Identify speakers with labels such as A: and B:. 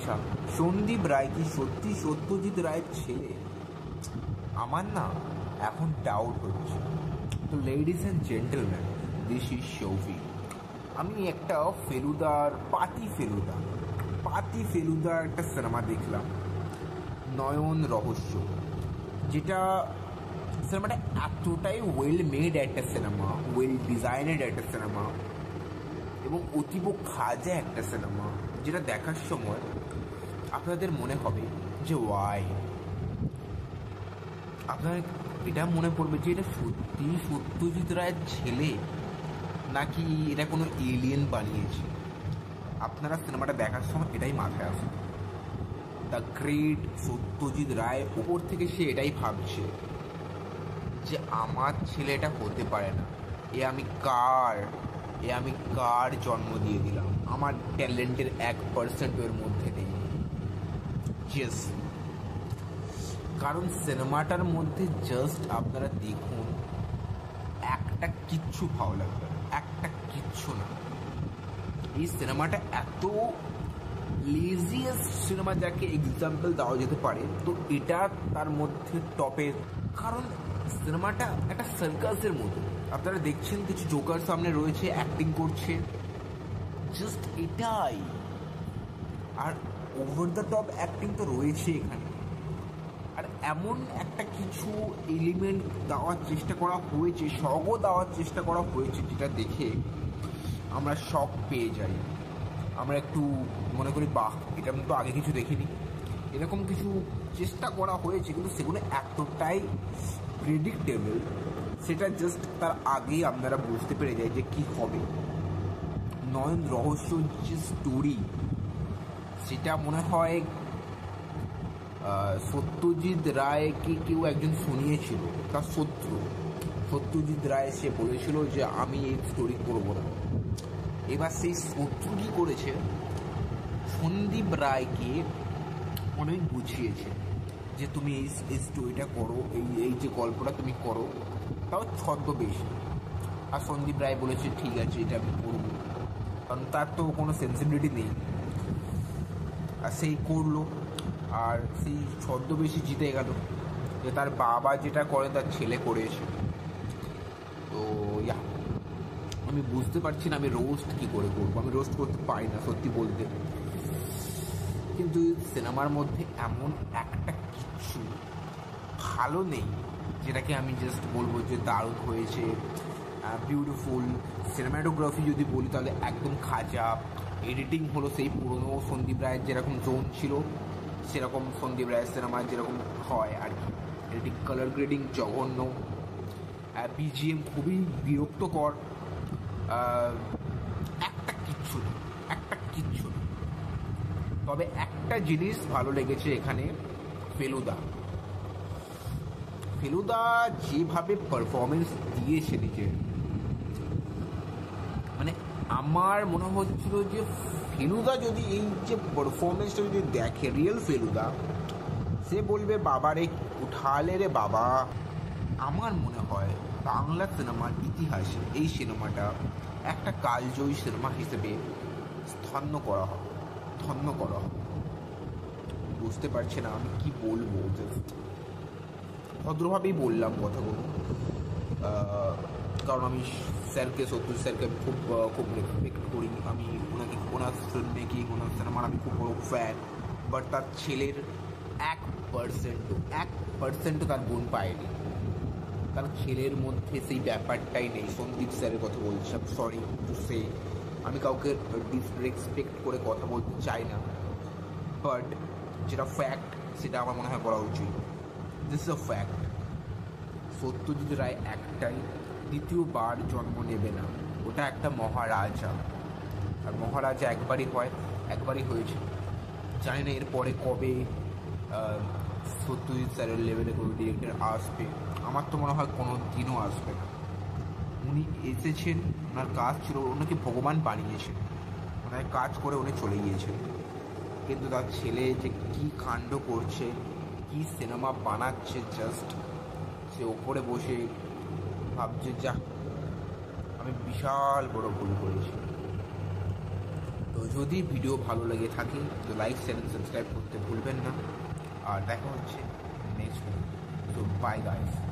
A: আচ্ছা, সন্দীপ রায় কি সত্যি সত্যজিৎ রায়ের ছেলে? আমার না এখন ডাউট হচ্ছে। তো ladies and gentleman, this is শৌফি। আমি একটা পাতি ফেলুদা একটা সিনেমা দেখলাম, নয়ন রহস্য, যেটা সিনেমাটা এতটাই ওয়েল মেড একটা সিনেমা, ওয়েল ডিজাইনেড একটা সিনেমা এবং অতীব খাজা একটা সিনেমা, যেটা দেখার সময় আপনাদের মনে হবে যে ওয়াই, আপনার এটা মনে পড়বে যে এটা সত্যি সত্যজিৎ রায়ের ছেলে নাকি এটা কোনো এলিয়েন বানিয়েছে। আপনারা সিনেমাটা দেখার সময় এটাই মাথায় আসবে, দ্য গ্রেট সত্যজিৎ রায় উপর থেকে সে এটাই ভাবছে যে আমার ছেলে এটা হতে পারে না, আমি কার জন্ম দিয়ে দিলাম, আমার ট্যালেন্টের 1% এর মধ্যে নেই। ইয়েস, কারণ সিনেমাটার মধ্যে জাস্ট আপনারা দেখুন, একটা কিচ্ছু ভালো লাগবে, একটা কিচ্ছু না। এই সিনেমাটা এত লেজিয়েস্ট সিনেমা যাকে এক্সাম্পল দেওয়া যেতে পারে, তো এটা তার মধ্যে টপে। কারণ সিনেমাটা একটা সার্কাসের মতো, আপনারা দেখছেন কিছু জোকার সামনে রয়েছে, অ্যাক্টিং করছে, জাস্ট এটাই। আর ওভার দ্য টপ অ্যাক্টিং তো রয়েছে এখানে, আর এমন একটা কিছু এলিমেন্ট দেওয়ার চেষ্টা করা হয়েছে, শখও দেওয়ার চেষ্টা করা হয়েছে, যেটা দেখে আমরা শখ পেয়ে যাই। আমরা একটু মনে করি বাহ, এটা আমি তো আগে কিছু দেখিনি, এরকম কিছু চেষ্টা করা হয়েছে, কিন্তু সেগুলো এতটাই প্রেডিক্টেবল, সেটা জাস্ট তার আগেই আপনারা বুঝতে পেরে যায় যে কি হবে। নয়ন রহস্য যে স্টোরি, সেটা মনে হয় সত্যজিৎ রায়কে কেউ একজন শুনিয়েছিল, তার শত্রু সত্যজিৎ রায়, সে বলেছিল যে আমি এই স্টোরি করবো না। এবার সেই শত্রু কী করেছে, সন্দীপ রায়কে অনেক বুঝিয়েছে যে তুমি এই স্টোরিটা করো, এই যে গল্পটা তুমি করো, তাও ছদ্মবেশে। আর সন্দীপ রায় বলেছে ঠিক আছে, এটা আমি করবো, কারণ তার তো কোনো সেন্সিবিলিটি নেই, আর সেই করলো। আর সেই ছদ্মবেশী জিতে গেল, যে তার বাবা যেটা করে তার ছেলে করেছে। তো আমি বুঝতে পারছি না আমি রোস্ট কী করে করবো, আমি রোস্ট করতে পারি না সত্যি বলতে। কিন্তু সিনেমার মধ্যে এমন একটা কিছু ভালো নেই যেটাকে আমি জাস্ট বলবো যে দারুণ হয়েছে, বিউটিফুল। সিনেমাটোগ্রাফি যদি বলি তাহলে একদম খাজা। এডিটিং হলো সেই পুরনো সন্দীপ রায়ের যেরকম জোন ছিল, সেরকম সন্দীপ রায়ের সিনেমায় যেরকম হয় আর কি। এডিটিং, কালার গ্রেডিং জঘন্য, বিজিএম খুবই বিরক্তকর, একটা কিচ্ছু না। তবে একটা জিনিস ভালো লেগেছে এখানে, ফেলুদা যেভাবে পারফরমেন্স দিয়েছে নিজের, মানে আমার মনে হচ্ছিল যে ফেলুদা যদি এই যে পারফরমেন্সটা যদি দেখে রিয়েল ফেলুদা, সে বলবে বাবারে উঠালে রে বাবা। আমার মনে হয় বাংলা সিনেমার ইতিহাসে এই সিনেমাটা একটা কালজয়ী সিনেমা হিসেবে ধন্য করা হবে। বুঝতে পারছি না আমি কি বলবো, জাস্ট ভদ্রভাবেই বললাম কথাগুলো, কারণ আমি সত্যজিৎ স্যারকে খুব রেসপেক্ট করি। আমি ওনার ফিল্মমেকিং, ওনার সিনেমার আমি খুব বড় ফ্যান। বাট তার ছেলের 1% তার গুণ পায়নি, তার ছেলের মধ্যে সেই ব্যাপারটাই নেই। সন্দীপ স্যারের কথা বলছি, সরি টু সে, আমি কাউকে ডিসরেসপেক্ট করে কথা বলতে চাই না, বাট যেটা ফ্যাক্ট সেটা আমার মনে হয় বলা উচিত। This is a fact. Satyajit Ray একটাই, দ্বিতীয়বার জন্ম নেবে না, ওটা একটা মহারাজা। আর মহারাজা একবারই হয়েছে। জানি না এরপরে কবে সত্যজিৎ স্যারের লেভেলে কোনো ডিরেক্টর আসবে। আমার তো মনে হয় কোনো দিনও আসবে না। উনি এসেছেন, ওনার কাজ ছিল, ওনাকে ভগবান বানিয়েছেন, ওনার কাজ করে উনি চলে গিয়েছেন। কিন্তু তার ছেলে যে কী কাণ্ড করছে, কী সিনেমা বানাচ্ছে, জাস্ট সে ওপরে বসে ভাবছে যা আমি বিশাল বড় ভুল করেছি। তো যদি ভিডিও ভালো লেগে থাকে তো লাইক চ্যানেল সাবস্ক্রাইব করতে ভুলবেন না। আর দেখা হচ্ছে নেক্সট ভিডিও। তো বাই গাইস।